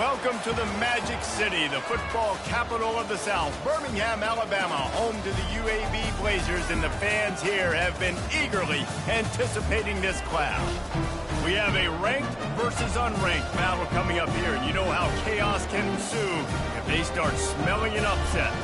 Welcome to the Magic City, the football capital of the South, Birmingham, Alabama, home to the UAB Blazers, and the fans here have been eagerly anticipating this clash. We have a ranked versus unranked battle coming up here, and you know how chaos can ensue if they start smelling an upset.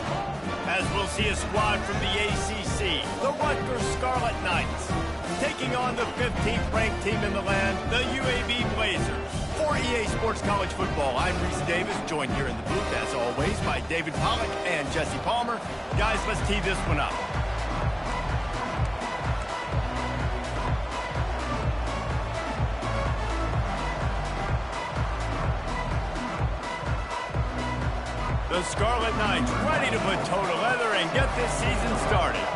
As we'll see a squad from the ACC, the Rutgers Scarlet Knights, taking on the 15th ranked team in the land, the UAB Blazers. For EA Sports College Football, I'm Reese Davis, joined here in the booth, as always, by David Pollack and Jesse Palmer. Guys, let's tee this one up. The Scarlet Knights ready to put toe to leather and get this season started.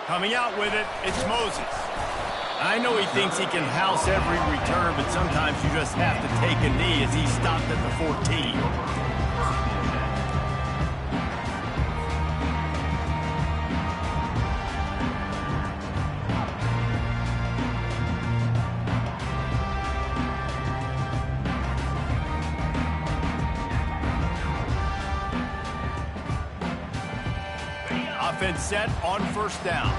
Coming out with it, it's Moses. I know he thinks he can house every return, but sometimes you just have to take a knee as he stopped at the 14. Offense set on first down.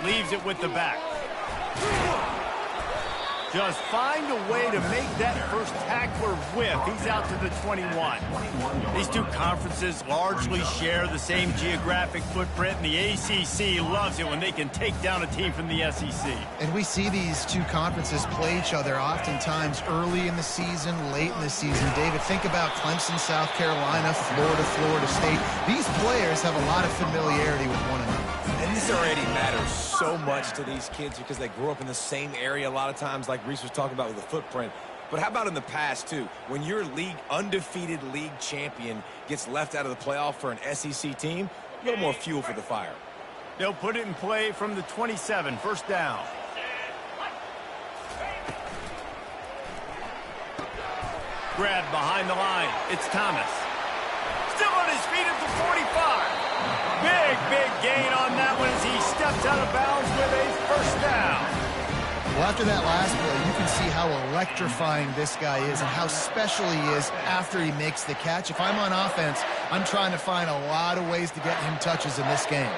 Leaves it with the back. Just find a way to make that first tackler whiff. He's out to the 21. These two conferences largely share the same geographic footprint, and the ACC loves it when they can take down a team from the SEC. And we see these two conferences play each other oftentimes early in the season, late in the season. David, think about Clemson, South Carolina, Florida, Florida State. These players have a lot of familiarity with one another. And this already matters so much to these kids because they grew up in the same area a lot of times, like Reese was talking about with the footprint. But how about in the past, too? When your undefeated league champion gets left out of the playoff for an SEC team, a little more fuel for the fire. They'll put it in play from the 27, first down. Grab behind the line. It's Thomas. Still on his feet at the 45. Big gain on that one as he steps out of bounds with a first down. Well, after that last play, you can see how electrifying this guy is and how special he is after he makes the catch. If I'm on offense, I'm trying to find a lot of ways to get him touches in this game.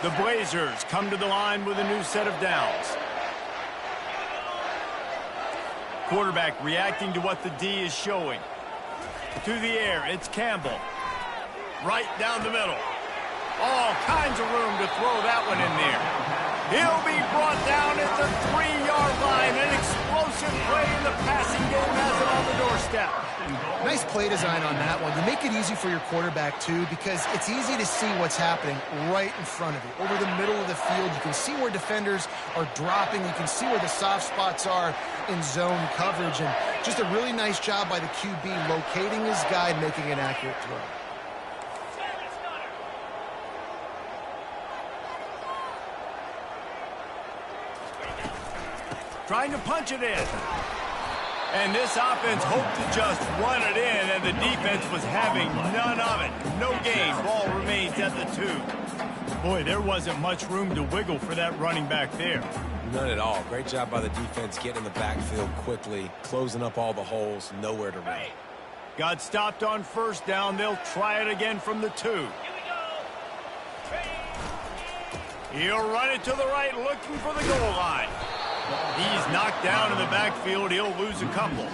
The Blazers come to the line with a new set of downs. Quarterback reacting to what the D is showing. To the air, it's Campbell. Right down the middle. All kinds of room to throw that one in there. He'll be brought down at the 3-yard line. An explosive play in the passing game has it on the doorstep. Nice play design on that one. You make it easy for your quarterback, too, because it's easy to see what's happening right in front of you. Over the middle of the field, you can see where defenders are dropping. You can see where the soft spots are in zone coverage. And just a really nice job by the QB locating his guy, making an accurate throw. Trying to punch it in. And this offense hoped to just run it in, and the defense was having none of it. No gain. Ball remains at the 2. Boy, there wasn't much room to wiggle for that running back there. None at all. Great job by the defense getting in the backfield quickly, closing up all the holes, nowhere to run. Got stopped on first down. They'll try it again from the 2. He'll run it to the right, looking for the goal line. He's knocked down in the backfield. He'll lose a couple.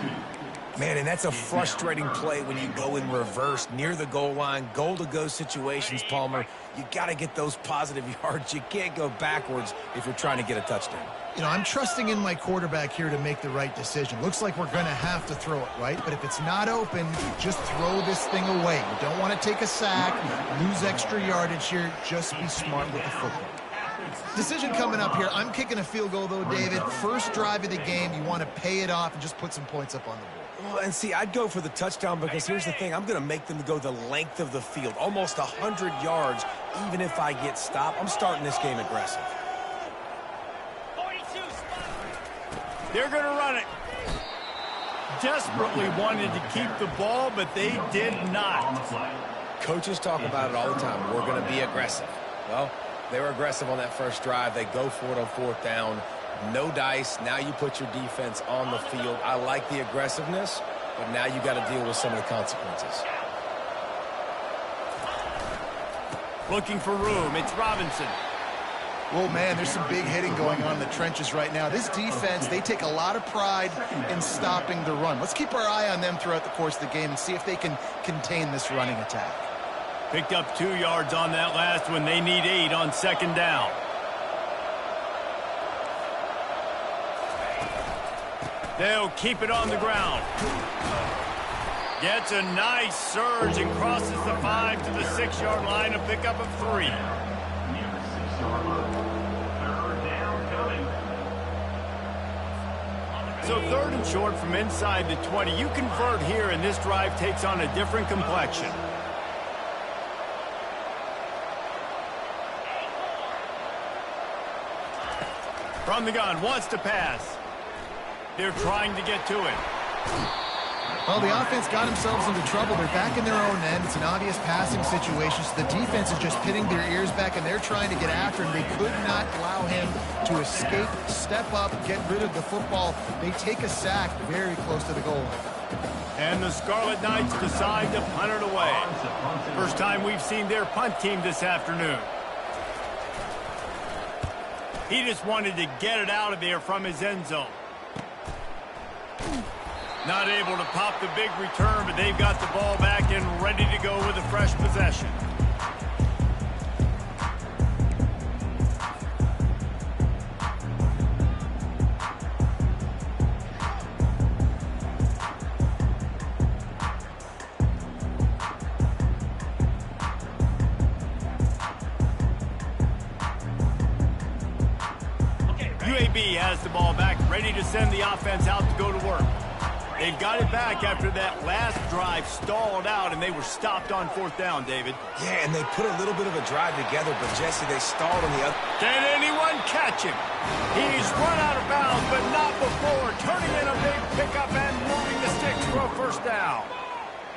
Man, and that's a frustrating play when you go in reverse near the goal line, goal-to-go situations, Palmer. You got to get those positive yards. You can't go backwards if you're trying to get a touchdown. You know, I'm trusting in my quarterback here to make the right decision. Looks like we're going to have to throw it, right? But if it's not open, just throw this thing away. You don't want to take a sack, lose extra yardage here. Just be smart with the football. Decision coming up here. I'm kicking a field goal, though, David. First drive of the game, you want to pay it off and just put some points up on the board. Well, and see, I'd go for the touchdown because here's the thing. I'm going to make them go the length of the field, almost 100 yards, even if I get stopped. I'm starting this game aggressive. They're going to run it. desperately wanted to keep the ball, but they did not. Coaches talk about it all the time. We're going to be aggressive. Well, they were aggressive on that first drive. They go for it on fourth down. No dice. Now you put your defense on the field. I like the aggressiveness, but now you got to deal with some of the consequences. Looking for room. It's Robinson. Well, man, there's some big hitting going on in the trenches right now. This defense, they take a lot of pride in stopping the run. Let's keep our eye on them throughout the course of the game and see if they can contain this running attack. Picked up 2 yards on that last one. They need 8 on second down. They'll keep it on the ground. Gets a nice surge and crosses the 5 to the 6-yard line, a pickup of 3. So 3rd and short from inside the 20. You convert here, and this drive takes on a different complexion. From the gun, wants to pass. They're trying to get to it. Well, the offense got themselves into trouble. They're back in their own end. It's an obvious passing situation, so the defense is just pitting their ears back, and they're trying to get after him. They could not allow him to escape, step up, get rid of the football. They take a sack very close to the goal line. And the Scarlet Knights decide to punt it away. First time we've seen their punt team this afternoon. He just wanted to get it out of there from his end zone. Not able to pop the big return, but they've got the ball back and ready to go with a fresh possession. UAB has the ball back, ready to send the offense out to go to work. They've got it back after that last drive stalled out, and they were stopped on fourth down, David. Yeah, and they put a little bit of a drive together, but, Jesse, they stalled on the other. Can anyone catch him? He's run out of bounds, but not before. Turning in a big pickup and moving the sticks for a first down.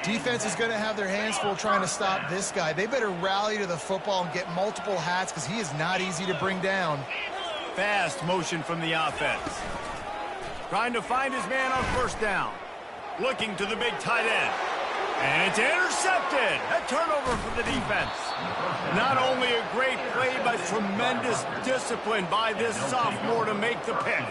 Defense is going to have their hands full trying to stop this guy. They better rally to the football and get multiple hats because he is not easy to bring down. Fast motion from the offense. Trying to find his man on first down. Looking to the big tight end. And it's intercepted. A turnover for the defense. Not only a great play, but tremendous discipline by this sophomore to make the pick.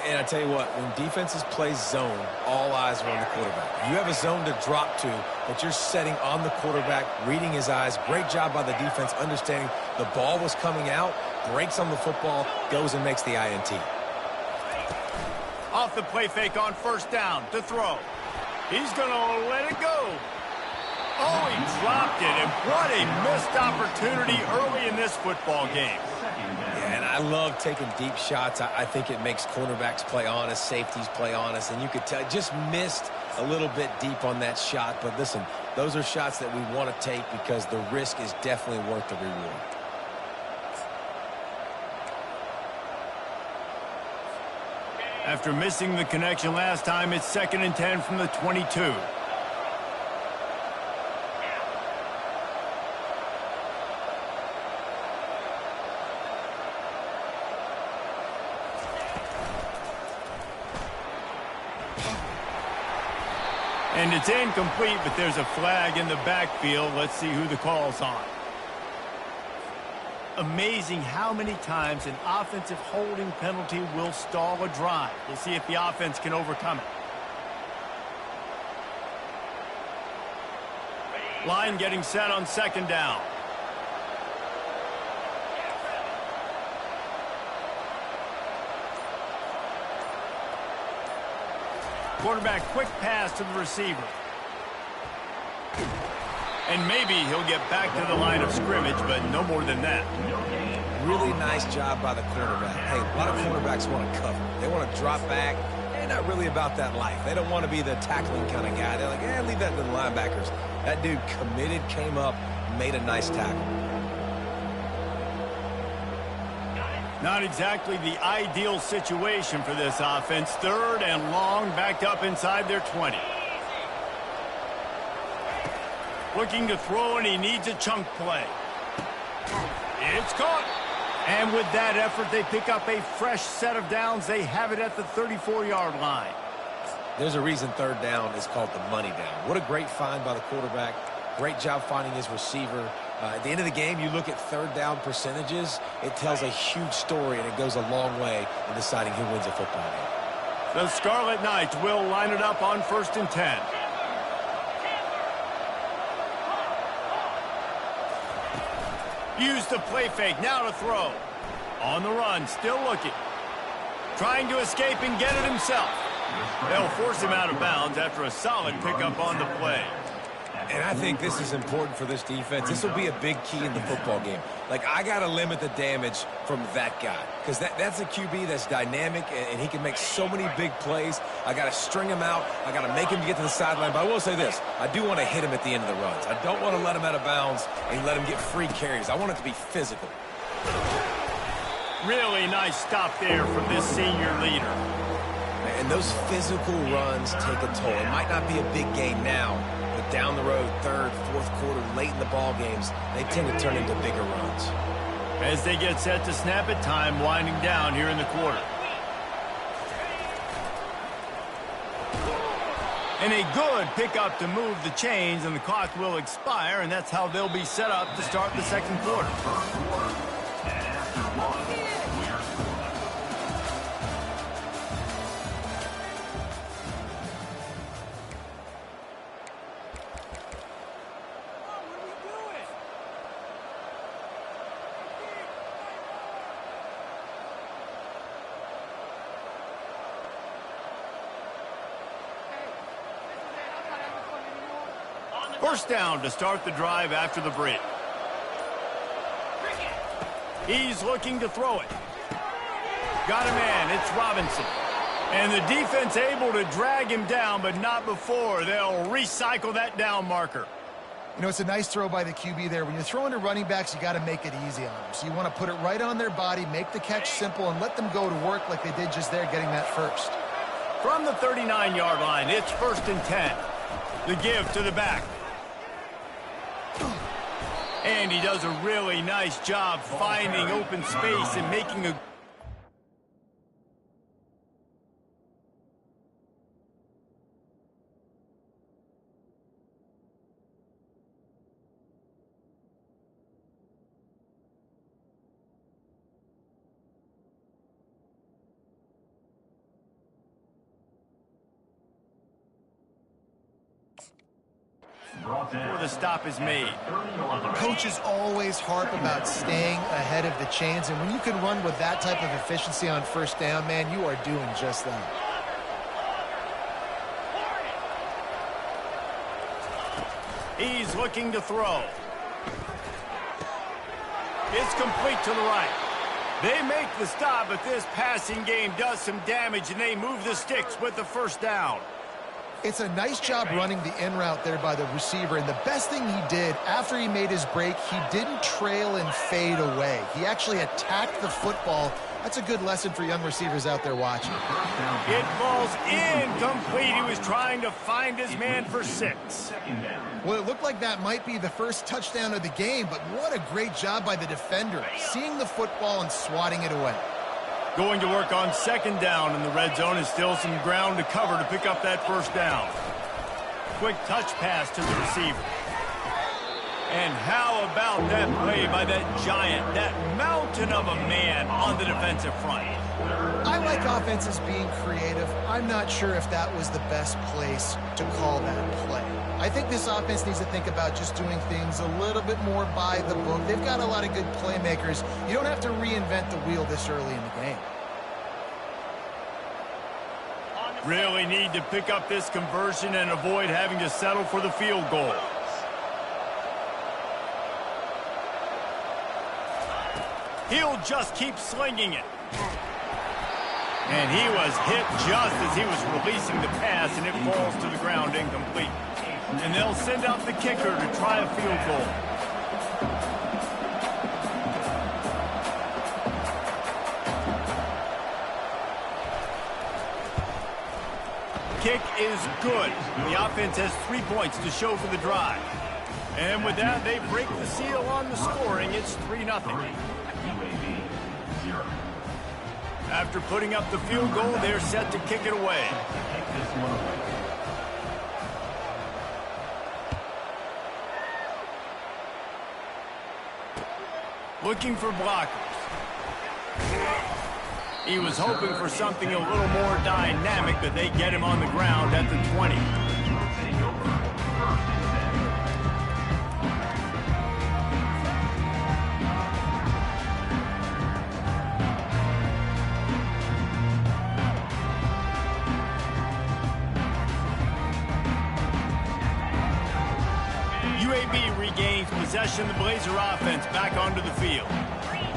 And I tell you what, when defenses play zone, all eyes are on the quarterback. You have a zone to drop to, but you're setting on the quarterback, reading his eyes. Great job by the defense, understanding the ball was coming out, breaks on the football, goes and makes the INT. Off the play fake on first down to throw. He's going to let it go. Oh, he dropped it, and what a missed opportunity early in this football game. Yeah, and I love taking deep shots. I think it makes cornerbacks play honest, safeties play honest, and you could tell just missed a little bit deep on that shot. But listen, those are shots that we want to take because the risk is definitely worth the reward. After missing the connection last time, it's 2nd and 10 from the 22. And it's incomplete, but there's a flag in the backfield. Let's see who the call's on. Amazing how many times an offensive holding penalty will stall a drive. We'll see if the offense can overcome it. Line getting set on second down. Quarterback quick pass to the receiver. And maybe he'll get back to the line of scrimmage, but no more than that. Really nice job by the cornerback. Hey, a lot of cornerbacks want to cover. They want to drop back. They're not really about that life. They don't want to be the tackling kind of guy. They're like, leave that to the linebackers. That dude committed, came up, made a nice tackle. Not exactly the ideal situation for this offense. 3rd and long, backed up inside their 20. Looking to throw, and he needs a chunk play. It's caught. And with that effort, they pick up a fresh set of downs. They have it at the 34-yard line. There's a reason 3rd down is called the money down. What a great find by the quarterback. Great job finding his receiver. At the end of the game, you look at 3rd down percentages. It tells a huge story, and it goes a long way in deciding who wins a football game. The Scarlet Knights will line it up on 1st and 10. Use the play fake, now to throw. On the run, still looking. Trying to escape and get it himself. They'll force him out of bounds after a solid pickup on the play. And I think this is important for this defense. This will be a big key in the football game. Like, I got to limit the damage from that guy, because that's a QB that's dynamic, and he can make so many big plays. I got to string him out. I got to make him get to the sideline. But I will say this. I do want to hit him at the end of the runs. I don't want to let him out of bounds and let him get free carries. I want it to be physical. Really nice stop there from this senior leader. And those physical runs take a toll. It might not be a big game now, but down the road, 3rd, 4th quarter, late in the ball games, they tend to turn into bigger runs. As they get set to snap it, time winding down here in the quarter. And a good pickup to move the chains, and the clock will expire, and that's how they'll be set up to start the 2nd quarter. First down to start the drive after the break. He's looking to throw it. Got a man. It's Robinson. And the defense able to drag him down, but not before. They'll recycle that down marker. You know, it's a nice throw by the QB there. When you're throwing to running backs, you got to make it easy on them. So you want to put it right on their body, make the catch simple, and let them go to work like they did just there, getting that first. From the 39-yard line, it's 1st and 10. The give to the back. And he does a really nice job finding open space and making a... before the stop is made. Coaches always harp about staying ahead of the chains, and when you can run with that type of efficiency on 1st down, man, you are doing just that. He's looking to throw. It's complete to the right. They make the stop, but this passing game does some damage, and they move the sticks with the 1st down. It's a nice job running the in route there by the receiver, and the best thing he did after he made his break, he didn't trail and fade away. He actually attacked the football. That's a good lesson for young receivers out there watching. It falls incomplete. He was trying to find his man for 6. Well, it looked like that might be the first touchdown of the game, but what a great job by the defender, seeing the football and swatting it away. Going to work on 2nd down in the red zone, is still some ground to cover to pick up that 1st down. Quick touch pass to the receiver. And how about that play by that giant, that mountain of a man on the defensive front? I like offenses being creative. I'm not sure if that was the best place to call that play. I think this offense needs to think about just doing things a little bit more by the book. They've got a lot of good playmakers. You don't have to reinvent the wheel this early in the game. Really need to pick up this conversion and avoid having to settle for the field goal. He'll just keep slinging it. And he was hit just as he was releasing the pass, and it falls to the ground incomplete. And they'll send out the kicker to try a field goal. kick is good. The offense has 3 points to show for the drive. And with that, they break the seal on the scoring. It's 3-0. After putting up the field goal, they're set to kick it away. Looking for blockers. He was hoping for something a little more dynamic, but they get him on the ground at the 20. UAB regains possession of the Blazer offense back onto the field.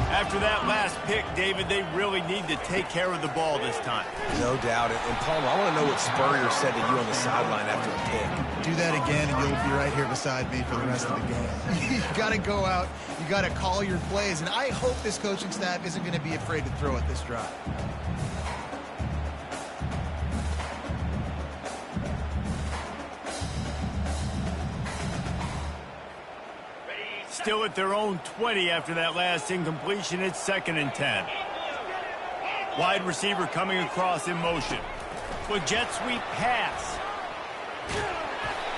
After that last pick, David, they really need to take care of the ball this time. No doubt. And Palmer, I want to know what Spurrier said to you on the sideline after a pick. Do that again, and you'll be right here beside me for the rest of the game. You got to go out. You got to call your plays. And I hope this coaching staff isn't going to be afraid to throw at this drive. Still at their own 20 after that last incompletion. It's 2nd and 10. Wide receiver coming across in motion. With jet sweep pass.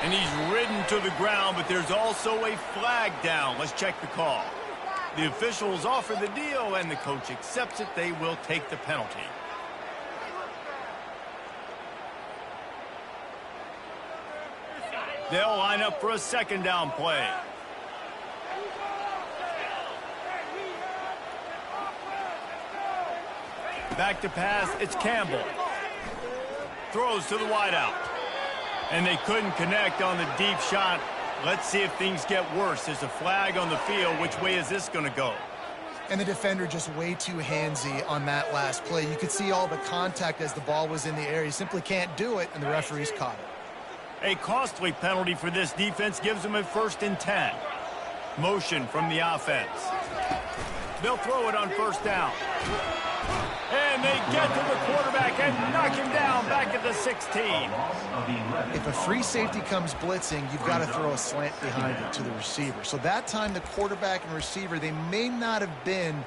And he's ridden to the ground, but there's also a flag down. Let's check the call. The officials offer the deal, and the coach accepts it. They will take the penalty. They'll line up for a 2nd down play. Back to pass, it's Campbell. Throws to the wideout. And they couldn't connect on the deep shot. Let's see if things get worse. There's a flag on the field. Which way is this going to go? And the defender just way too handsy on that last play. You could see all the contact as the ball was in the air. He simply can't do it, and the referees caught it. A costly penalty for this defense gives them a 1st and 10. Motion from the offense. They'll throw it on 1st down. And they get to the quarterback and knock him down back at the 16. If a free safety comes blitzing, you've got to throw a slant behind it to the receiver. So that time the quarterback and receiver, they may not have been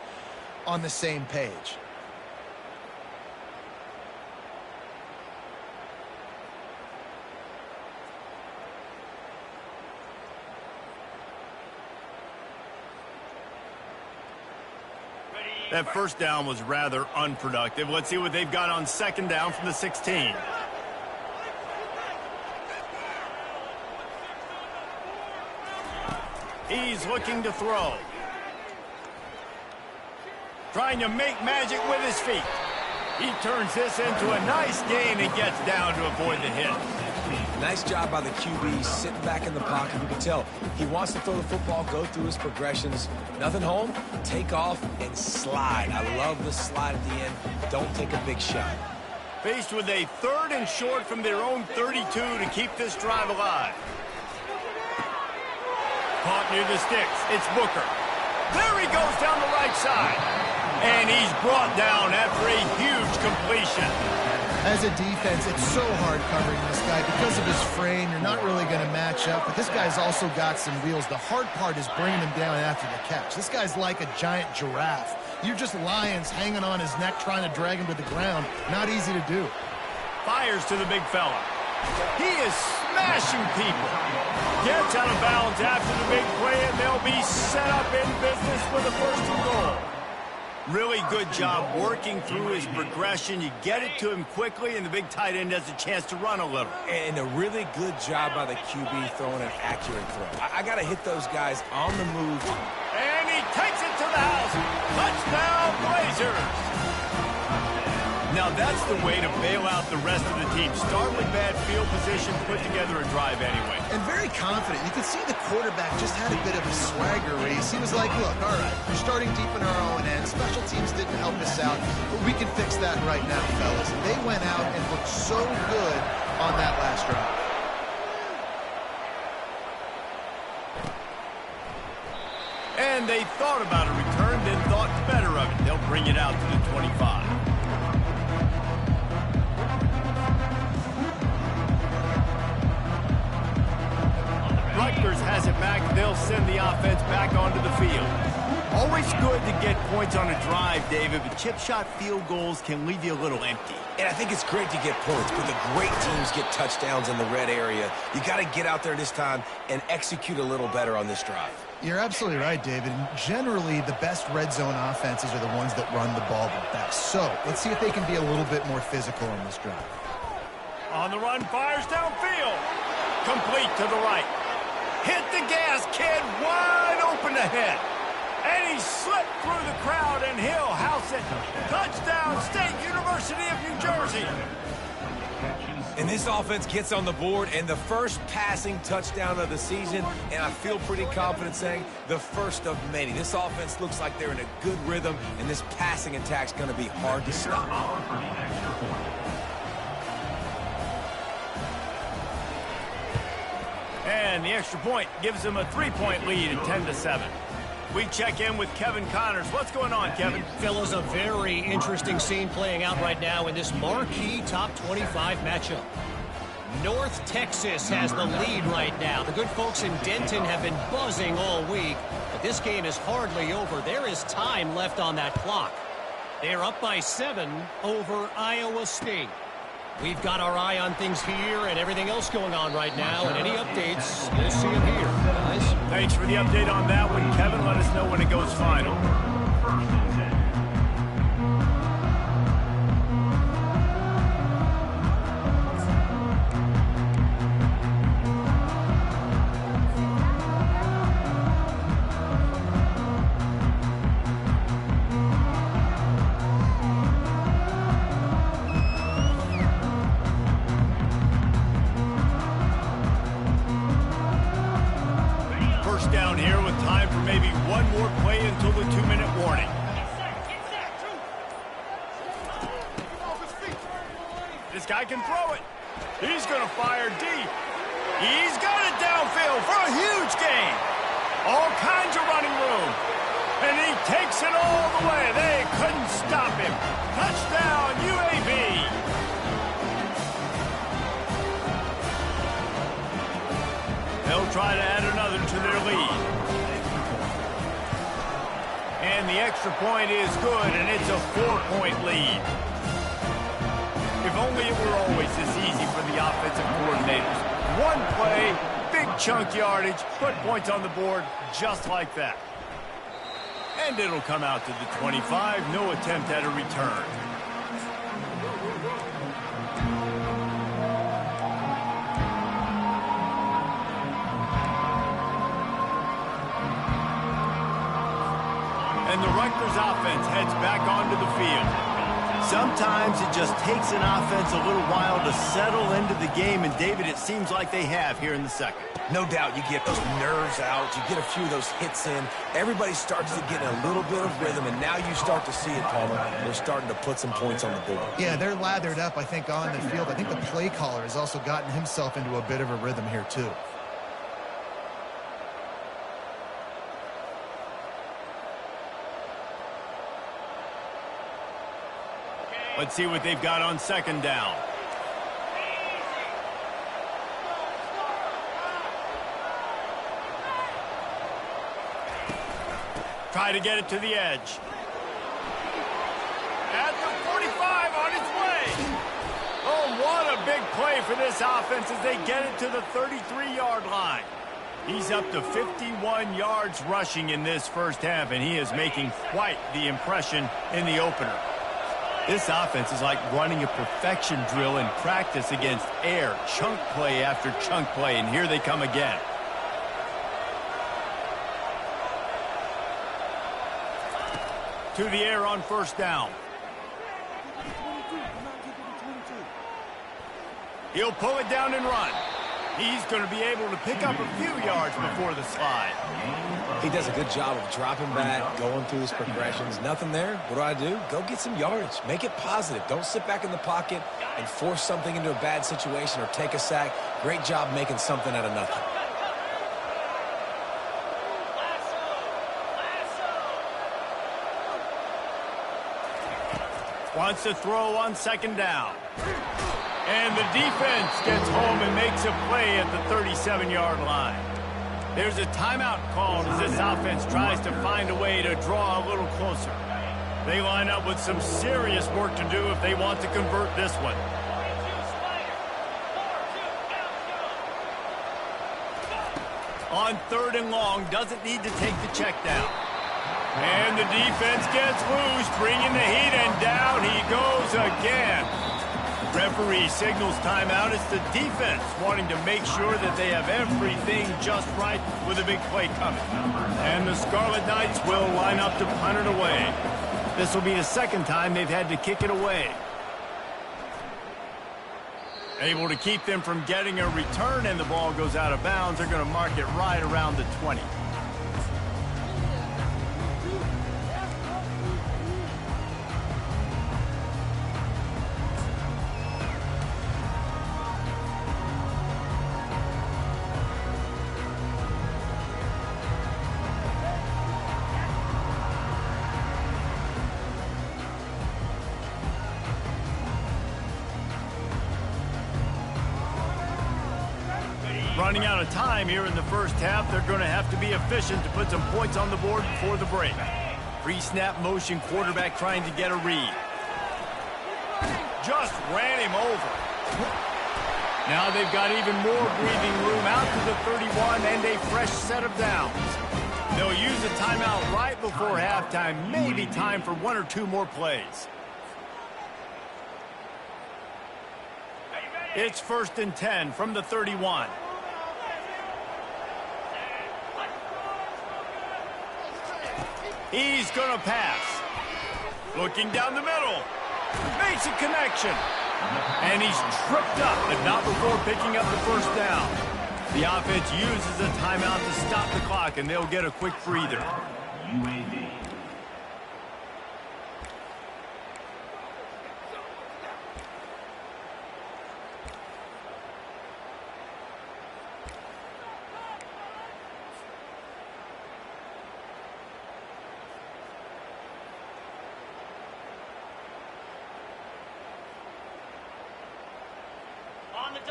on the same page. That 1st down was rather unproductive. Let's see what they've got on 2nd down from the 16. He's looking to throw. Trying to make magic with his feet. He turns this into a nice gain and gets down to avoid the hit. Nice job by the QB, sitting back in the pocket. You can tell he wants to throw the football, go through his progressions. Nothing home, take off, and slide. I love the slide at the end. Don't take a big shot. Faced with a 3rd and short from their own 32 to keep this drive alive. Caught near the sticks. It's Booker. There he goes down the right side. And he's brought down after a huge completion. As a defense, it's so hard covering this guy. Because of his frame, you're not really going to match up. But this guy's also got some wheels. The hard part is bringing him down after the catch. This guy's like a giant giraffe. You're just lions hanging on his neck trying to drag him to the ground. Not easy to do. Fires to the big fella. He is smashing people. Gets out of bounds after the big play, and they'll be set up in business with a 1st and goal. Really good job working through his progression. You get it to him quickly, and the big tight end has a chance to run a little. And a really good job by the QB throwing an accurate throw. I got to hit those guys on the move. And he takes it to the house. Touchdown, Blazers. Now that's the way to bail out the rest of the team. Start with bad field position, put together a drive anyway. And very confident. You could see the quarterback just had a bit of a swagger race. He was like, look, all right, we're starting deep in our own end. Special teams didn't help us out, but we can fix that right now, fellas. And they went out and looked so good on that last drive. And they thought about a return, then thought better of it. They'll bring it out to the 25. they'll send the offense back onto the field. Always good to get points on a drive, David, but chip shot field goals can leave you a little empty. And I think it's great to get points, but the great teams get touchdowns in the red area. You got to get out there this time and execute a little better on this drive. You're absolutely right, David. And generally, the best red zone offenses are the ones that run the ball the best. So let's see if they can be a little bit more physical on this drive. On the run, fires downfield. Complete to the right. Hit the gas, kid, wide open ahead. And he slipped through the crowd, and he'll house it. Touchdown, State University of New Jersey. And this offense gets on the board, and the first passing touchdown of the season, and I feel pretty confident saying the first of many. This offense looks like they're in a good rhythm, and this passing attack's going to be hard to stop. And the extra point gives them a 3-point lead at 10-7. We check in with Kevin Connors. What's going on, Kevin? Fellas, a very interesting scene playing out right now in this marquee top 25 matchup. North Texas has the lead right now. The good folks in Denton have been buzzing all week, but this game is hardly over. There is time left on that clock. They're up by 7 over Iowa State. We've got our eye on things here and everything else going on right now, and any updates, you'll see them here, guys. Thanks for the update on that one, Kevin. Let us know when it goes final. Down here with time for maybe one more play until the 2-minute warning. This guy can throw it. He's going to fire deep. He's got it downfield for a huge gain. All kinds of running room. And he takes it all the way. They couldn't stop him. Touchdown, UAB. They'll try to add another to their lead. And the extra point is good, and it's a 4-point lead. If only it were always this easy for the offensive coordinators. One play, big chunk yardage, put points on the board just like that. And it'll come out to the 25, no attempt at a return. And the Rutgers offense heads back onto the field. Sometimes it just takes an offense a little while to settle into the game, and David, it seems like they have here in the second. No doubt you get those nerves out, you get a few of those hits in, everybody starts to get a little bit of rhythm, and now you start to see it, Palmer. They're starting to put some points on the board. Yeah, they're lathered up, I think, on the field. I think the play caller has also gotten himself into a bit of a rhythm here, too. Let's see what they've got on second down. Try to get it to the edge. At the 45 on its way. Oh, what a big play for this offense as they get it to the 33-yard line. He's up to 51 yards rushing in this first half, and he is making quite the impression in the opener. This offense is like running a perfection drill in practice against air, chunk play after chunk play, and here they come again. To the air on first down. He'll pull it down and run. He's going to be able to pick up a few yards before the slide. He does a good job of dropping back, going through his progressions. Nothing there. What do? Go get some yardage. Make it positive. Don't sit back in the pocket and force something into a bad situation or take a sack. Great job making something out of nothing. Wants to throw on second down. And the defense gets home and makes a play at the 37-yard line. There's a timeout called as this offense tries to find a way to draw a little closer. They line up with some serious work to do if they want to convert this one. On 3rd and long, doesn't need to take the check down. And the defense gets loose, bringing the heat, and down he goes again. Referee signals timeout. It's the defense wanting to make sure that they have everything just right with a big play coming. And the Scarlet Knights will line up to punt it away. This will be the second time they've had to kick it away. Able to keep them from getting a return, and the ball goes out of bounds. They're going to mark it right around the 20. Running out of time here in the first half. They're going to have to be efficient to put some points on the board before the break. Pre-snap motion, quarterback trying to get a read. Just ran him over. Now they've got even more breathing room out to the 31 and a fresh set of downs. They'll use a timeout right before halftime. Maybe time for 1 or 2 more plays. It's 1st and 10 from the 31. He's going to pass. Looking down the middle. Makes a connection. And he's tripped up, but not before picking up the first down. The offense uses a timeout to stop the clock, and they'll get a quick breather. UAB.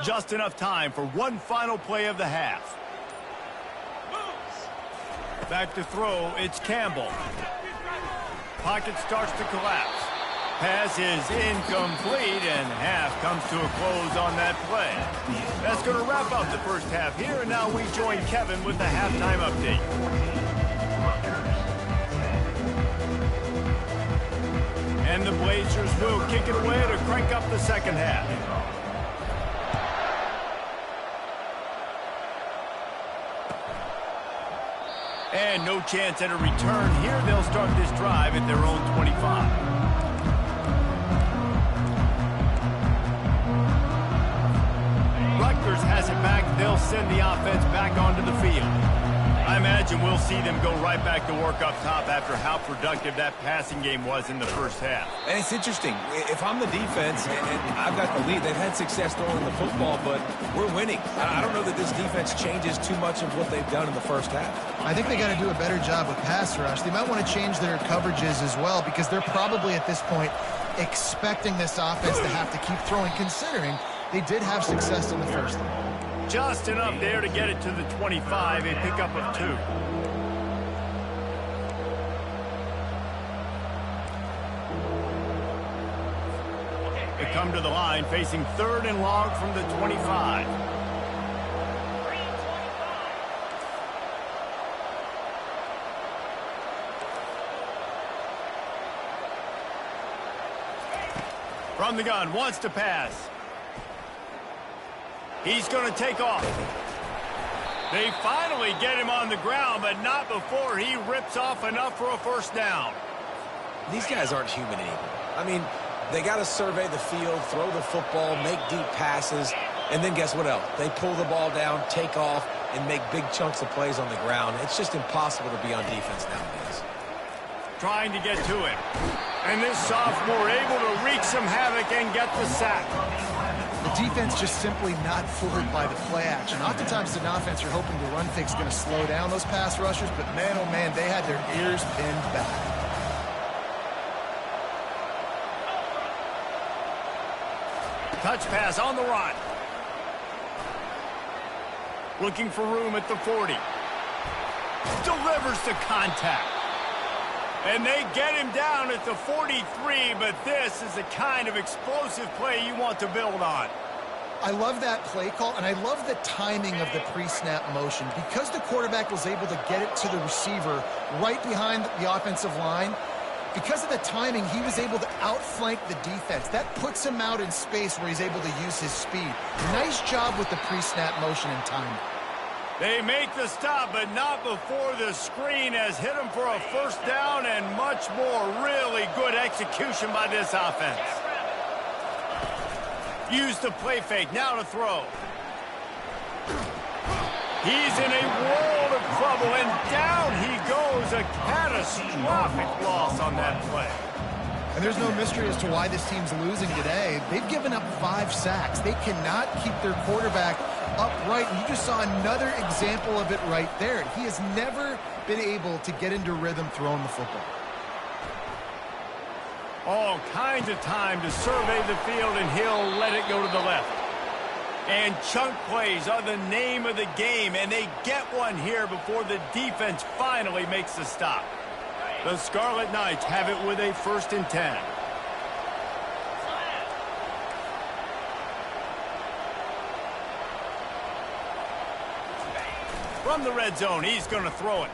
Just enough time for one final play of the half. Back to throw, it's Campbell. Pocket starts to collapse. Pass is incomplete, and half comes to a close on that play. That's going to wrap up the first half here, and now we join Kevin with the halftime update. And the Blazers will kick it away to crank up the second half. And no chance at a return here. They'll start this drive at their own 25. Rutgers has it back. They'll send the offense back onto the field. I imagine we'll see them go right back to work up top after how productive that passing game was in the first half. And it's interesting. If I'm the defense and I've got the lead, they've had success throwing the football, but we're winning. I don't know that this defense changes too much of what they've done in the first half. I think they got to do a better job with pass rush. They might want to change their coverages as well, because they're probably at this point expecting this offense to have to keep throwing, considering they did have success in the first one. Just enough there to get it to the 25, a pickup of 2. They come to the line facing 3rd and long from the 25. From the gun, wants to pass. He's going to take off. They finally get him on the ground, but not before he rips off enough for a first down. These guys aren't human anymore. I mean, they got to survey the field, throw the football, make deep passes, and then guess what else? They pull the ball down, take off, and make big chunks of plays on the ground. It's just impossible to be on defense nowadays. Trying to get to him. And this sophomore able to wreak some havoc and get the sack. The defense just simply not fooled by the play action. Oftentimes, an offense you're hoping the run fake's going to slow down those pass rushers, but man, oh man, they had their ears pinned back. Touch pass on the run. Looking for room at the 40. delivers the contact. And they get him down at the 43, but this is the kind of explosive play you want to build on. I love that play call, and I love the timing of the pre-snap motion. Because the quarterback was able to get it to the receiver right behind the offensive line, because of the timing, he was able to outflank the defense. That puts him out in space where he's able to use his speed. Nice job with the pre-snap motion and timing. They make the stop, but not before the screen has hit him for a first down and much more. Really good execution by this offense. Use the play fake, now to throw. He's in a world of trouble, and down he goes. A catastrophic loss on that play. And there's no mystery as to why this team's losing today. They've given up 5 sacks. They cannot keep their quarterback upright. And you just saw another example of it right there. He has never been able to get into rhythm throwing the football. All kinds of time to survey the field, and he'll let it go to the left. And chunk plays are the name of the game, and they get one here before the defense finally makes the stop. The Scarlet Knights have it with a 1st and 10. From the red zone, he's going to throw it.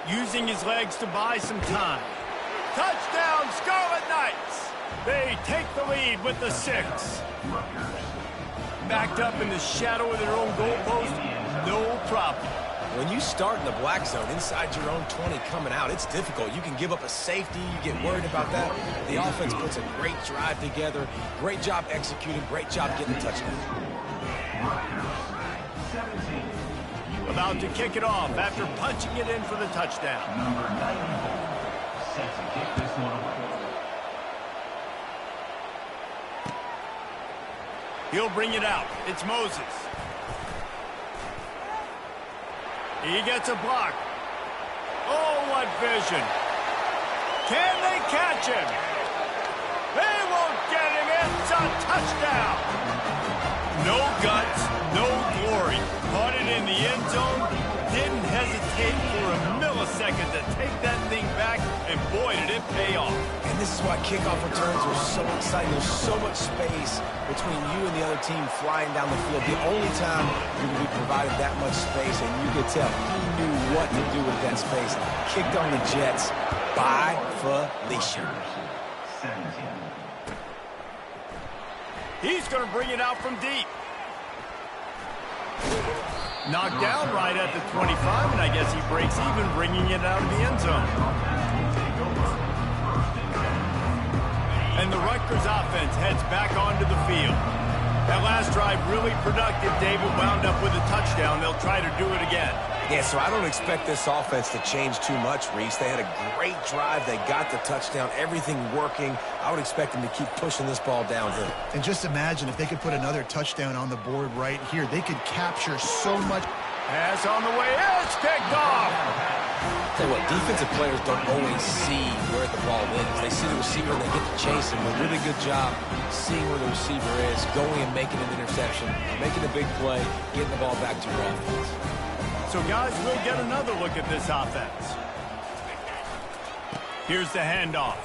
Using his legs to buy some time. Touchdown, Scarlet Knights! They take the lead with the 6. Backed up in the shadow of their own goalpost, no problem. When you start in the black zone inside your own 20 coming out, it's difficult. You can give up a safety. You get worried about that. The offense puts a great drive together. Great job executing. Great job getting a touchdown. About to kick it off after punching it in for the touchdown. Number 94, set to kick this one away. He'll bring it out. It's Moses. He gets a block. Oh, what vision. Can they catch him? They won't get him. It's a touchdown. No guts, no glory. Caught it in the end zone. Didn't hesitate for a millisecond to take that thing back, and boy, did it pay off. And this is why kickoff returns are so exciting. There's so much space between you and the other team flying down the field. The only time you're going to be provided that much space, and you could tell he knew what to do with that space. Kicked on the Jets by Felicia. He's going to bring it out from deep. Knocked down right at the 25, and I guess he breaks even bringing it out of the end zone. And the Rutgers offense heads back onto the field. That last drive really productive. David wound up with a touchdown. They'll try to do it again. Yeah, so I don't expect this offense to change too much, Reese. They had a great drive. They got the touchdown. Everything working. I would expect them to keep pushing this ball downhill. And just imagine if they could put another touchdown on the board right here. They could capture so much. Pass on the way. It's picked off. Tell you what, defensive players don't always see where the ball is. They see the receiver and they get to chase him. A really good job seeing where the receiver is, going and making an interception, making a big play, getting the ball back to your offense. So, guys, we'll get another look at this offense. Here's the handoff.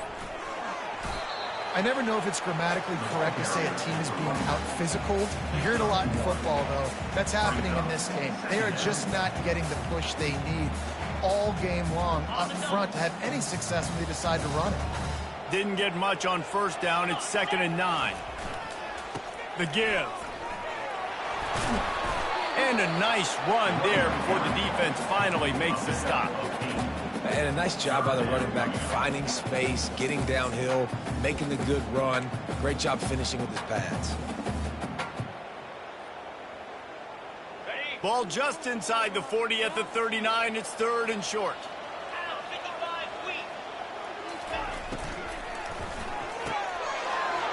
I never know if it's grammatically correct to say a team is being out-physical. You hear it a lot in football, though. That's happening in this game. They are just not getting the push they need all game long up front to have any success when they decide to run it. Didn't get much on first down. It's 2nd and 9. The give. And a nice run there before the defense finally makes the stop. And a nice job by the running back, finding space, getting downhill, making the good run. Great job finishing with his pads. Ball just inside the 40 at the 39. It's 3rd and short.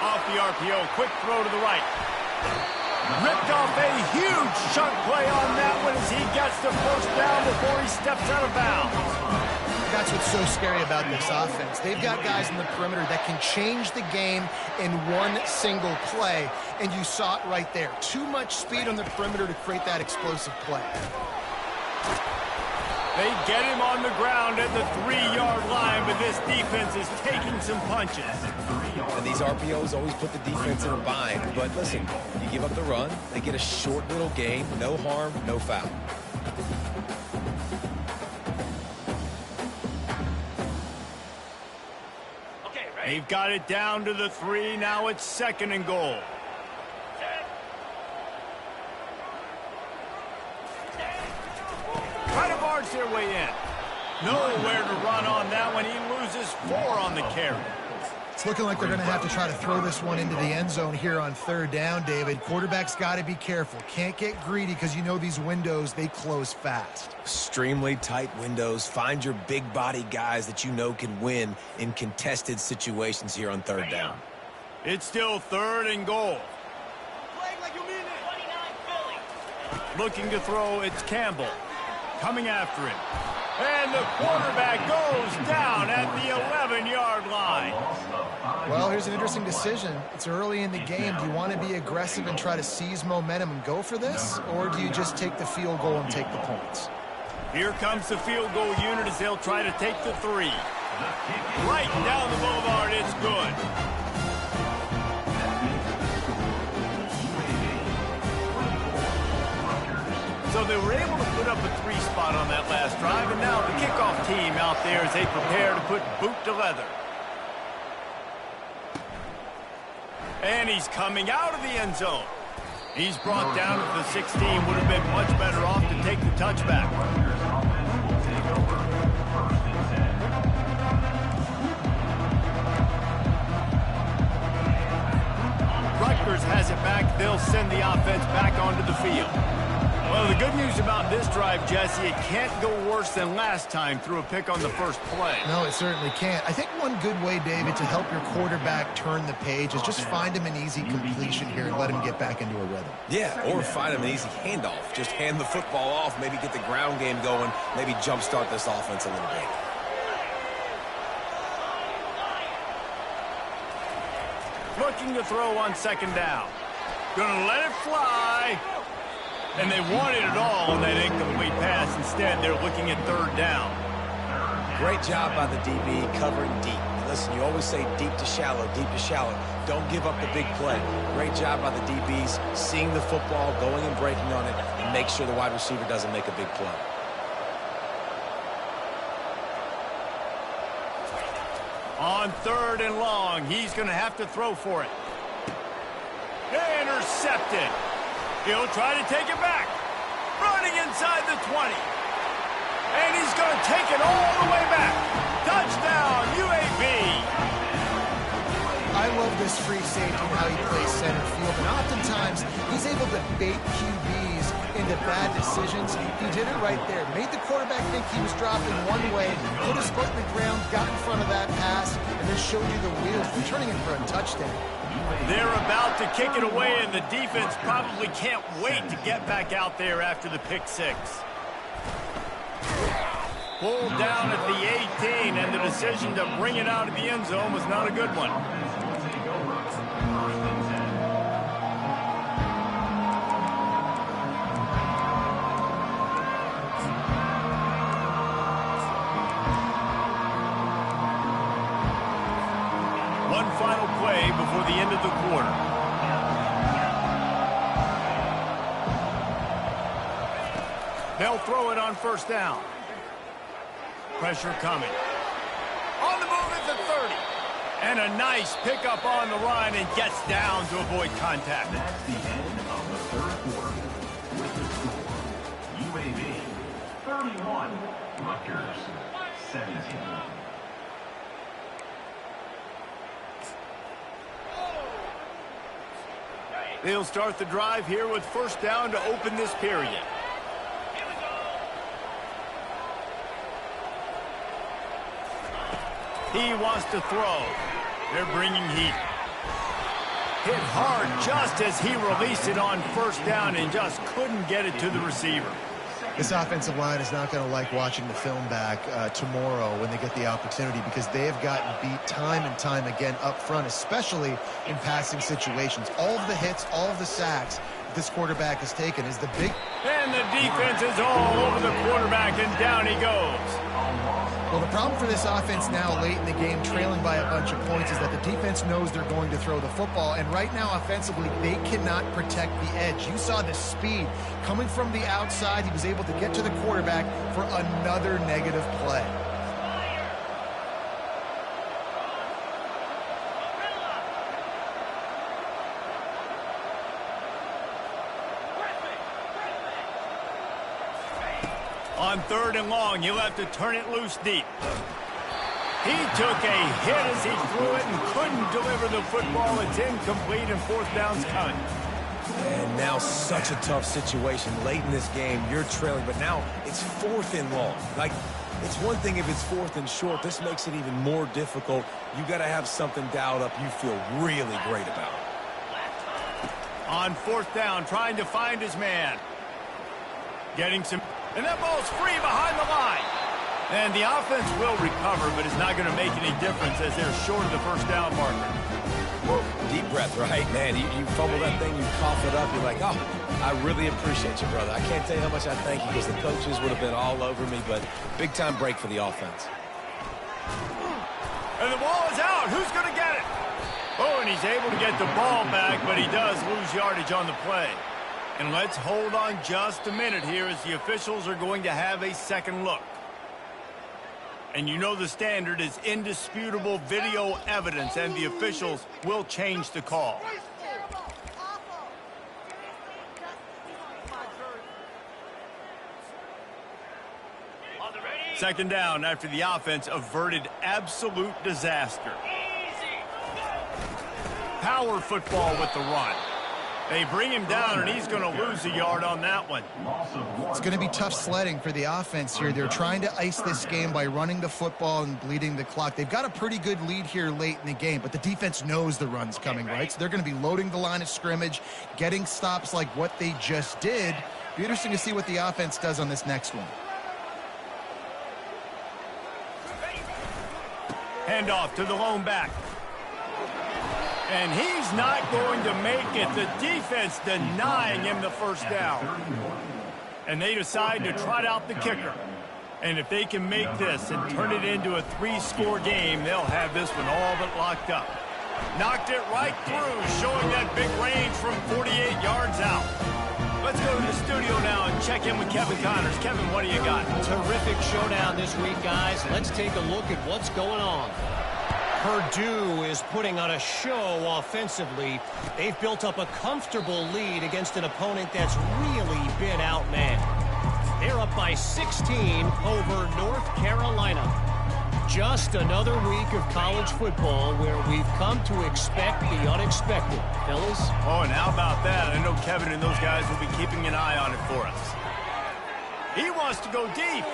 Off the RPO, quick throw to the right. Ripped off a huge chunk play on that one as he gets the first down before he steps out of bounds. That's what's so scary about this offense. They've got guys in the perimeter that can change the game in one single play, and you saw it right there. Too much speed on the perimeter to create that explosive play. They get him on the ground at the 3-yard line, but this defense is taking some punches. And these RPOs always put the defense in a bind. But listen, you give up the run, they get a short little gain, no harm, no foul. They've got it down to the 3. Now it's 2nd and goal. Try to barge their way in. Nowhere to run on that one. He loses 4 on the carry. It's looking like they're going to have to try to throw this one into the end zone here on 3rd down, David. Quarterback's got to be careful. Can't get greedy because you know these windows, they close fast. Extremely tight windows. Find your big body guys that you know can win in contested situations here on 3rd down. It's still 3rd and goal. Looking to throw, it's Campbell. Coming after him. And the quarterback goes down at the 11-yard line. Well, here's an interesting decision. It's early in the game. Do you want to be aggressive and try to seize momentum and go for this? Or do you just take the field goal and take the points? Here comes the field goal unit as they'll try to take the 3. Right down the boulevard, it's good. So they were able to put up a 3 spot on that last drive, and now the kickoff team out there as they prepare to put boot to leather. And he's coming out of the end zone. He's brought down to the 16. Would have been much better off to take the touchback. Rutgers has it back. They'll send the offense back onto the field. Well, the good news about this drive, Jesse, it can't go worse than last time through a pick on the first play. No, it certainly can't. I think one good way, David, to help your quarterback turn the page is just find him an easy completion here and let him get back into a rhythm. Yeah, or find him an easy handoff. Just hand the football off, maybe get the ground game going, maybe jumpstart this offense a little bit. Looking to throw on 2nd down. Gonna let it fly. And they wanted it all on that incomplete pass. Instead, they're looking at 3rd down. Great job by the DB covering deep. Listen, you always say deep to shallow, deep to shallow. Don't give up the big play. Great job by the DBs, seeing the football, going and breaking on it, and make sure the wide receiver doesn't make a big play. On 3rd and long, he's going to have to throw for it. Intercepted. He'll try to take it back. Running inside the 20. And he's going to take it all the way back. Touchdown, UAB. I love this free safety and how he plays center field. And oftentimes, he's able to bait QBs into bad decisions. He did it right there. Made the quarterback think he was dropping one way, put his foot in the ground, got in front of that pass, and then showed you the wheels, returning it for a touchdown. They're about to kick it away, and the defense probably can't wait to get back out there after the pick 6. Pulled down at the 18, and the decision to bring it out of the end zone was not a good one. One final play before the end of the quarter. They'll throw it on 1st down. Pressure coming. On the move at the 30. And a nice pickup on the line and gets down to avoid contact. That's the end of the 3rd quarter. With the score, UAB 31, Rutgers 17. They'll start the drive here with 1st down to open this period. He wants to throw. They're bringing heat. Hit hard just as he released it on 1st down and just couldn't get it to the receiver. This offensive line is not going to like watching the film back tomorrow when they get the opportunity, because they have gotten beat time and time again up front, especially in passing situations. All of the hits, all of the sacks, this quarterback has taken is the big... And the defense is all over the quarterback, and down he goes. Well, the problem for this offense now late in the game, trailing by a bunch of points, is that the defense knows they're going to throw the football. And right now, offensively, they cannot protect the edge. You saw the speed coming from the outside. He was able to get to the quarterback for another negative play. On 3rd and long, you'll have to turn it loose deep. He took a hit as he threw it and couldn't deliver the football. It's incomplete, and 4th down's coming. And now such a tough situation. Late in this game, you're trailing, but now it's 4th and long. Like, it's one thing if it's 4th and short. This makes it even more difficult. You got to have something dialed up you feel really great about. On 4th down, trying to find his man. Getting some... And that ball's free behind the line. And the offense will recover, but it's not going to make any difference as they're short of the 1st down marker. Woo. Deep breath, right? Man, you fumble that thing, you cough it up, you're like, oh, I really appreciate you, brother. I can't tell you how much I thank you because the coaches would have been all over me, but big-time break for the offense. And the ball is out. Who's going to get it? Oh, and he's able to get the ball back, but he does lose yardage on the play. And let's hold on just a minute here as the officials are going to have a second look. And you know the standard is indisputable video evidence, and the officials will change the call. Second down after the offense averted absolute disaster. Power football with the run. They bring him down, and he's going to lose a yard on that one. It's going to be tough sledding for the offense here. They're trying to ice this game by running the football and bleeding the clock. They've got a pretty good lead here late in the game, but the defense knows the run's coming, right? So they're going to be loading the line of scrimmage, getting stops like what they just did. Be interesting to see what the offense does on this next one. Handoff to the lone back. And he's not going to make it. The defense denying him the 1st down. And they decide to trot out the kicker. And if they can make this and turn it into a 3-score game, they'll have this one all but locked up. Knocked it right through, showing that big range from 48 yards out. Let's go to the studio now and check in with Kevin Connors. Kevin, what do you got? Terrific showdown this week, guys. Let's take a look at what's going on. Purdue is putting on a show offensively. They've built up a comfortable lead against an opponent that's really been outmanned. They're up by 16 over North Carolina. Just another week of college football where we've come to expect the unexpected. Fellas? Oh, and how about that? I know Kevin and those guys will be keeping an eye on it for us. He wants to go deep.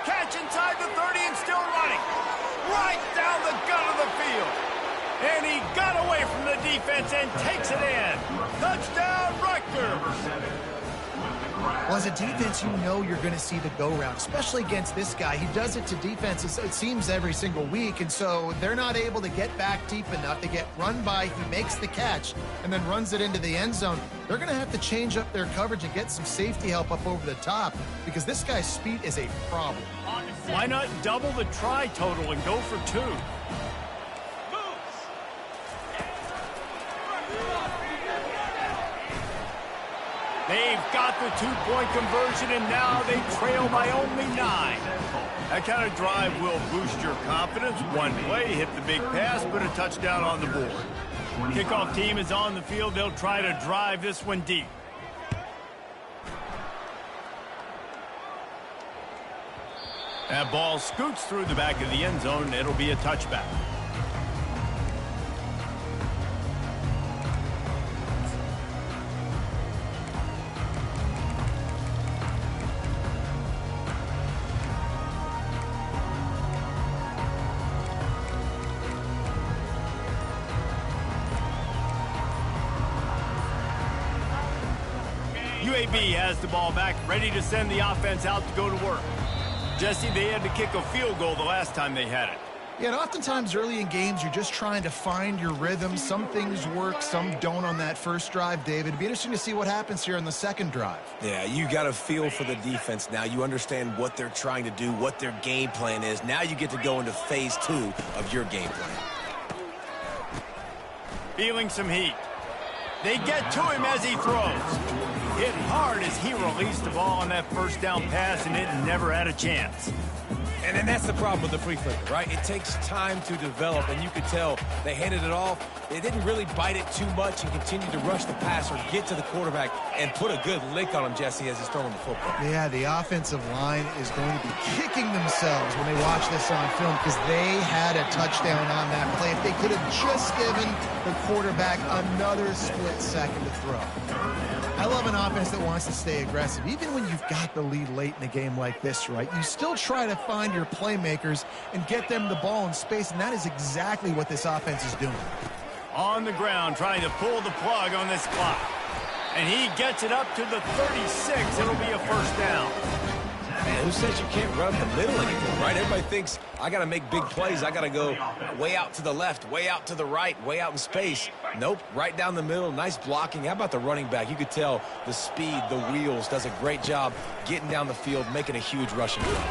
Catch inside the 30 and still running. Right down the gut of the field. And he got away from the defense and takes it in. Touchdown, Rutgers. Well, as a defense, you know you're going to see the go-round, especially against this guy. He does it to defenses, it seems, every single week, and so they're not able to get back deep enough to get run by. He makes the catch and then runs it into the end zone. They're going to have to change up their coverage and get some safety help up over the top because this guy's speed is a problem. Why not double the try total and go for 2? They've got the 2-point conversion, and now they trail by only 9. That kind of drive will boost your confidence. One play, hit the big pass, put a touchdown on the board. Kickoff team is on the field. They'll try to drive this one deep. That ball scoots through the back of the end zone, and it'll be a touchback. UAB has the ball back, ready to send the offense out to go to work. Jesse, they had to kick a field goal the last time they had it. Yeah, and oftentimes early in games, you're just trying to find your rhythm. Some things work, some don't on that first drive, David. It'd be interesting to see what happens here on the second drive. Yeah, you got a feel for the defense now. You understand what they're trying to do, what their game plan is. Now you get to go into phase 2 of your game plan. Feeling some heat. They get to him as he throws. Hit hard as he released the ball on that first down pass, and it never had a chance. And then that's the problem with the flea flicker, right? It takes time to develop, and you could tell they handed it off. They didn't really bite it too much and continue to rush the pass or get to the quarterback and put a good lick on him, Jesse, as he's throwing the football. Yeah, the offensive line is going to be kicking themselves when they watch this on film because they had a touchdown on that play. If they could have just given the quarterback another split second to throw. I love an offense that wants to stay aggressive. Even when you've got the lead late in a game like this, right, you still try to find your playmakers and get them the ball in space, and that is exactly what this offense is doing. On the ground, trying to pull the plug on this clock. And he gets it up to the 36. It'll be a first down. Man, who says you can't run up the middle anymore, right? Everybody thinks, I got to make big plays. I got to go way out to the left, way out to the right, way out in space. Nope, right down the middle, nice blocking. How about the running back? You could tell the speed, the wheels, does a great job getting down the field, making a huge rushing play.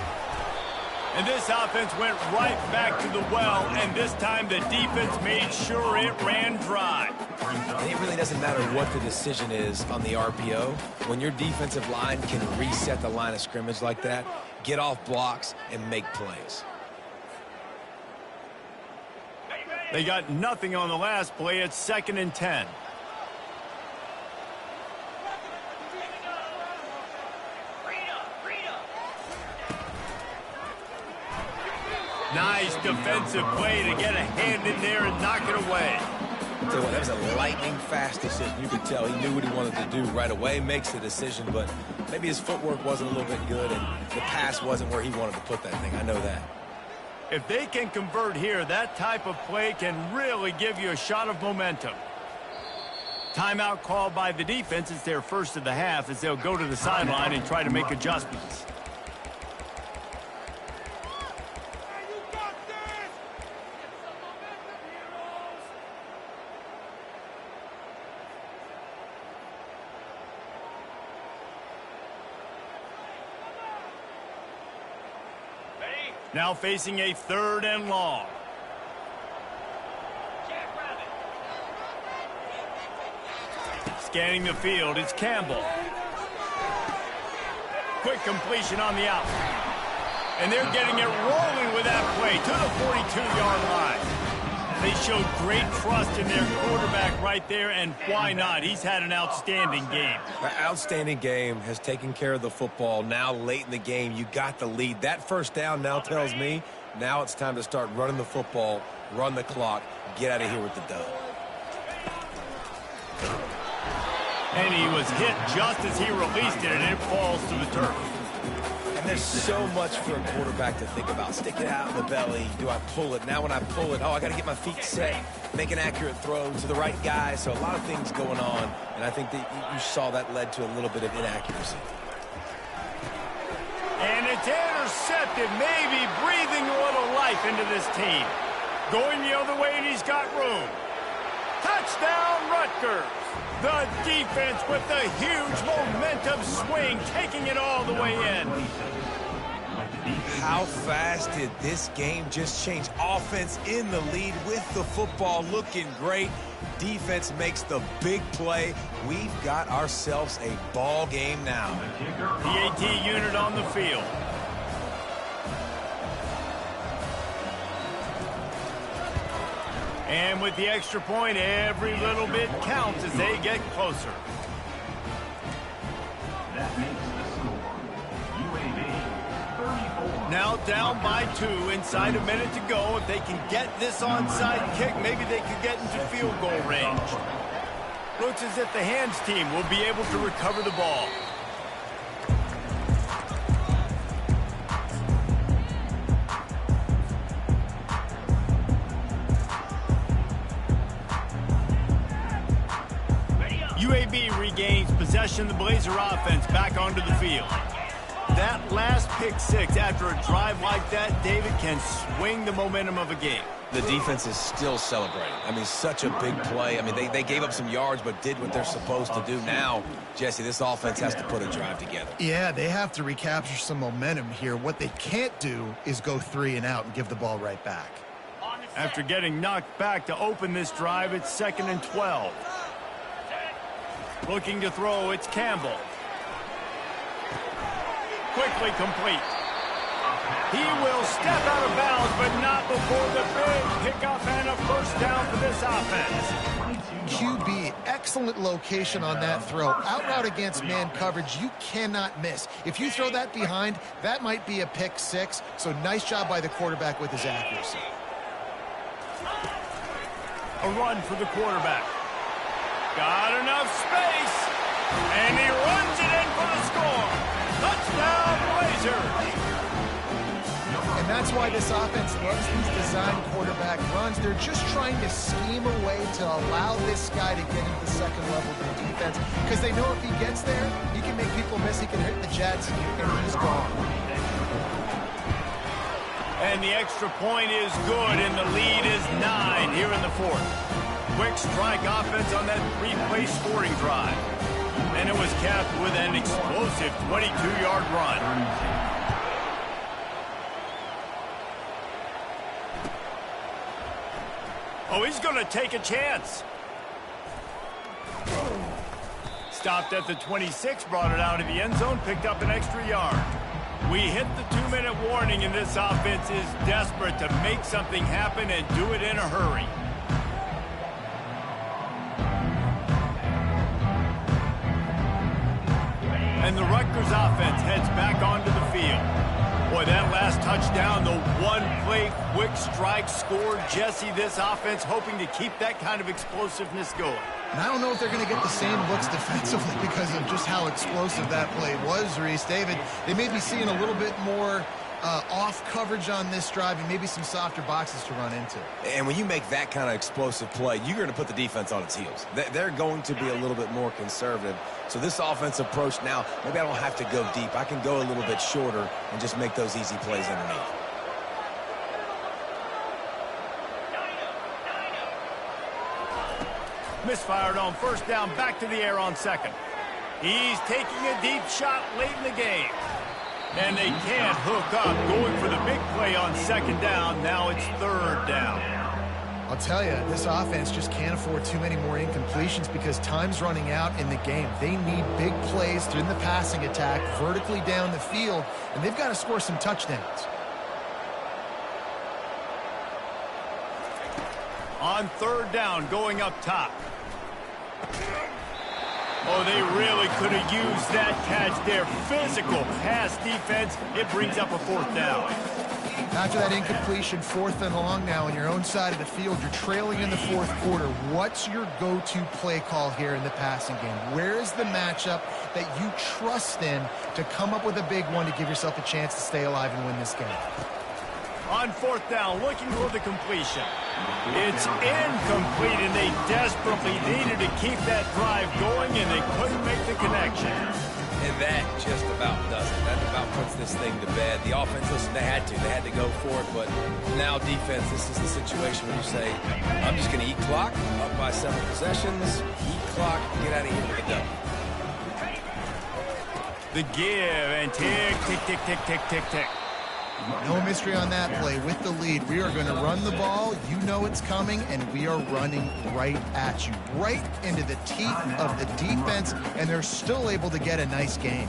And this offense went right back to the well, and this time the defense made sure it ran dry. And it really doesn't matter what the decision is on the RPO. When your defensive line can reset the line of scrimmage like that, get off blocks, and make plays. They got nothing on the last play. It's 2nd and 10. Nice defensive play to get a hand in there and knock it away. I'll tell you what, that was a lightning-fast decision. You could tell he knew what he wanted to do right away, makes the decision, but maybe his footwork wasn't a little bit good and the pass wasn't where he wanted to put that thing. I know that. If they can convert here, that type of play can really give you a shot of momentum. Timeout called by the defense. It's their first of the half as they'll go to the sideline and try to make adjustments. Now facing a 3rd and long. Scanning the field, it's Campbell. Quick completion on the out. And they're getting it rolling with that play to the 42-yard line. They showed great trust in their quarterback right there, and why not? He's had an outstanding game. An outstanding game, has taken care of the football. Now late in the game, you got the lead. That first down now tells me now it's time to start running the football, run the clock, get out of here with the dub. And he was hit just as he released it, and it falls to the turf. And there's so much for a quarterback to think about. Stick it out in the belly. Do I pull it? Now when I pull it, I got to get my feet set, make an accurate throw to the right guy. So a lot of things going on, and I think that you saw that led to a little bit of inaccuracy. And it's intercepted, maybe breathing a little life into this team. Going the other way, and he's got room. Touchdown, Rutgers. The defense with the huge momentum swing, taking it all the way in. How fast did this game just change? Offense in the lead with the football, looking great. Defense makes the big play. We've got ourselves a ball game now. The AT unit on the field. And with the extra point, every little bit counts as they get closer. That makes the score. UAB 34. Now down by 2, inside a minute to go. If they can get this onside kick, maybe they could get into field goal range. Looks as if the hands team will be able to recover the ball. UAB regains possession of the Blazer offense back onto the field. That last pick six after a drive like that, David, can swing the momentum of a game. The defense is still celebrating. I mean, such a big play. I mean, they gave up some yards but did what they're supposed to do. Now, Jesse, this offense has to put a drive together. Yeah, they have to recapture some momentum here. What they can't do is go 3 and out and give the ball right back. After getting knocked back to open this drive, it's 2nd and 12. Looking to throw, it's Campbell. Quickly complete. He will step out of bounds, but not before the big pickup and a first down for this offense. QB, excellent location on that throw. Out route against man coverage, you cannot miss. If you throw that behind, that might be a pick six. So nice job by the quarterback with his accuracy. A run for the quarterback. Got enough space. And he runs it in for the score. Touchdown, Blazers. And that's why this offense loves these design quarterback runs. They're just trying to scheme a way to allow this guy to get into the second level of the defense, because they know if he gets there, he can make people miss, he can hit the Jets, and he's gone. And the extra point is good, and the lead is 9 here in the fourth. Quick strike offense on that 3-play scoring drive. And it was capped with an explosive 22-yard run. Oh, he's going to take a chance. Stopped at the 26, brought it out of the end zone, picked up an extra yard. We hit the 2-minute warning, and this offense is desperate to make something happen and do it in a hurry. And the Rutgers offense heads back onto the field. Boy, that last touchdown, the one-play quick strike scored. Jesse, this offense hoping to keep that kind of explosiveness going. And I don't know if they're going to get the same looks defensively because of just how explosive that play was, Reese. David, they may be seeing a little bit more off coverage on this drive and maybe some softer boxes to run into. And when you make that kind of explosive play, you're going to put the defense on its heels. They're going to be a little bit more conservative. So this offense approach now, maybe I don't have to go deep. I can go a little bit shorter and just make those easy plays underneath. Misfired on first down, back to the air on second. He's taking a deep shot late in the game. And they can't hook up, going for the big play on second down. Now it's third down. I'll tell you, this offense just can't afford too many more incompletions because time's running out in the game. They need big plays in the passing attack, vertically down the field, and they've got to score some touchdowns. On third down, going up top. Oh, they really could have used that catch there. Physical pass defense. It brings up a fourth down. After that incompletion, 4th and long now on your own side of the field, you're trailing in the fourth quarter. What's your go-to play call here in the passing game? Where is the matchup that you trust in to come up with a big one to give yourself a chance to stay alive and win this game? On fourth down, looking for the completion. It's incomplete, and they desperately needed to keep that drive going, and they couldn't make the connection. And that just about does it. That about puts this thing to bed. The offense, listen, they had to go for it, but now defense, this is the situation where you say, I'm just going to eat clock, up by 7 possessions, eat clock, get out of here with a W. The give, and tick, tick, tick, tick, tick, tick, tick. No mystery on that play. With the lead, we are going to run the ball. You know it's coming, and we are running right at you, right into the teeth of the defense, and they're still able to get a nice gain.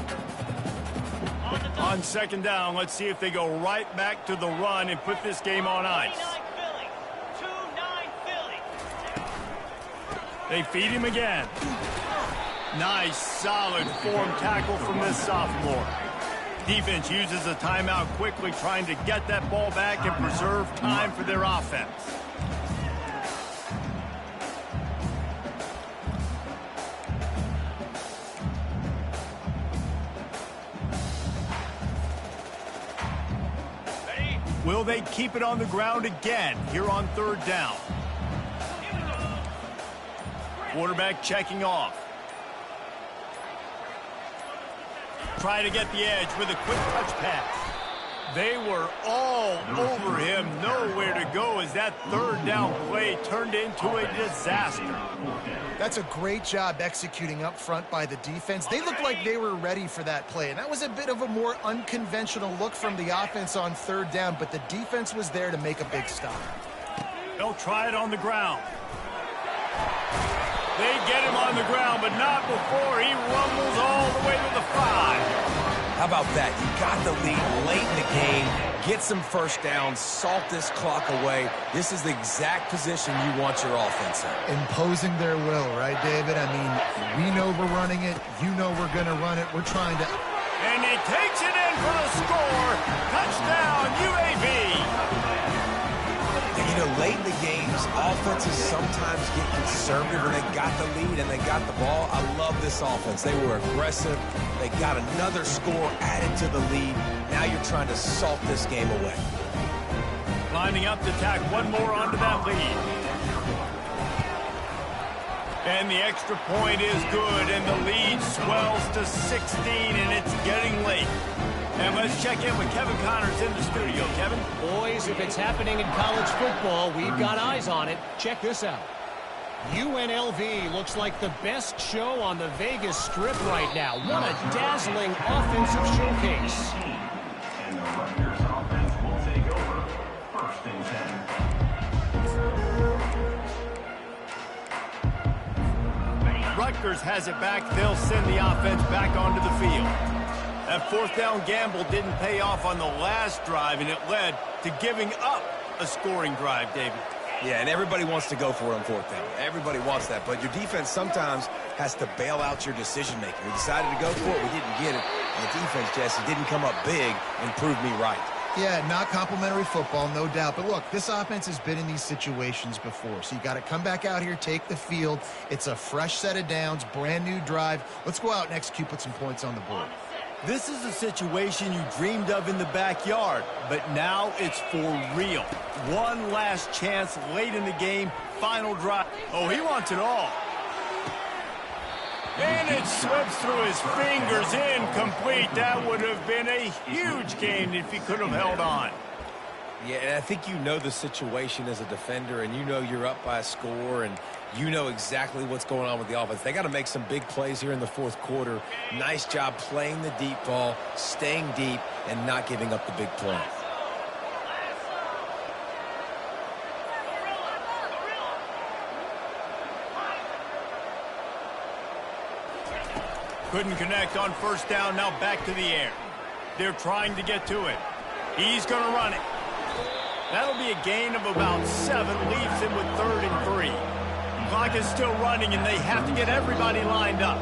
On second down, let's see if they go right back to the run and put this game on ice. They feed him again. Nice, solid form tackle from this sophomore. Defense uses a timeout quickly, trying to get that ball back and preserve time for their offense. Will they keep it on the ground again here on third down? Quarterback checking off. try to get the edge with a quick touch pass. They were all over him, nowhere to go as that third down play turned into a disaster. That's a great job executing up front by the defense. They looked like they were ready for that play, and that was a bit of a more unconventional look from the offense on third down, but the defense was there to make a big stop. They'll try it on the ground. They get him on the ground, but not before he rumbles all the way to the 5. How about that? You got the lead late in the game, get some first downs, salt this clock away. This is the exact position you want your offense in. Imposing their will, right, David? I mean, we know we're running it. You know we're going to run it. We're trying to... And he takes it in for the score. Touchdown, UAB. And, you know, late in the games, offenses sometimes get conservative when they got the lead and they got the ball. I love this offense. They were aggressive. They got another score added to the lead. Now you're trying to salt this game away. Lining up to tack one more onto that lead. And the extra point is good, and the lead swells to 16, and it's getting late. And let's check in with Kevin Connors in the studio. Kevin? Boys, if it's happening in college football, we've got eyes on it. Check this out. UNLV looks like the best show on the Vegas Strip right now. What a dazzling offensive showcase. And the Rutgers offense will take over. First and 10. Rutgers has it back. They'll send the offense back onto the field. That fourth down gamble didn't pay off on the last drive, and it led to giving up a scoring drive, David. Yeah, and everybody wants to go for it on fourth down. Everybody wants that, but your defense sometimes has to bail out your decision-making. We decided to go for it. We didn't get it. And the defense, Jesse, didn't come up big and prove me right. Yeah, not complimentary football, no doubt. But look, this offense has been in these situations before. So you got to come back out here, take the field. It's a fresh set of downs, brand new drive. Let's go out and execute, put some points on the board. This is a situation you dreamed of in the backyard, but now it's for real. One last chance late in the game, final drive. Oh, he wants it all. And it slips through his fingers, incomplete. That would have been a huge gain if he could have held on. Yeah, and I think you know the situation as a defender, and you know you're up by a score, and you know exactly what's going on with the offense. They got to make some big plays here in the fourth quarter. Nice job playing the deep ball, staying deep, and not giving up the big play. Couldn't connect on first down, now back to the air. They're trying to get to it. He's going to run it. That'll be a gain of about 7, leaves him with 3rd and 3. Clock is still running, and they have to get everybody lined up.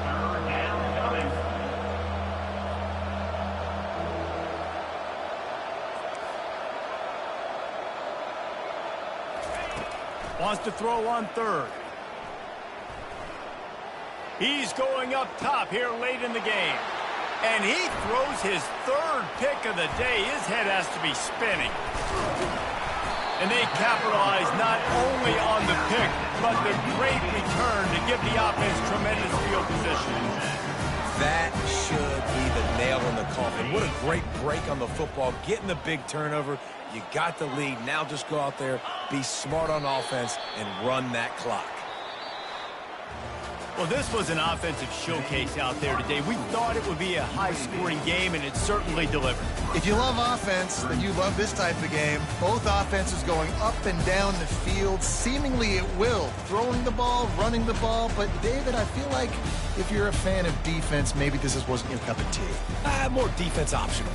Wants to throw on 3rd. He's going up top here late in the game. And he throws his 3rd pick of the day. His head has to be spinning. And they capitalize not only on the pick, but the great return to give the offense tremendous field position. That should be the nail in the coffin. What a great break on the football. Getting the big turnover. You got the lead. Now just go out there, be smart on offense, and run that clock. Well, this was an offensive showcase out there today. We thought it would be a high-scoring game, and it certainly delivered. If you love offense, then you love this type of game. Both offenses going up and down the field, seemingly at will. Throwing the ball, running the ball. But, David, I feel like if you're a fan of defense, maybe this wasn't your cup of tea. More defense optional.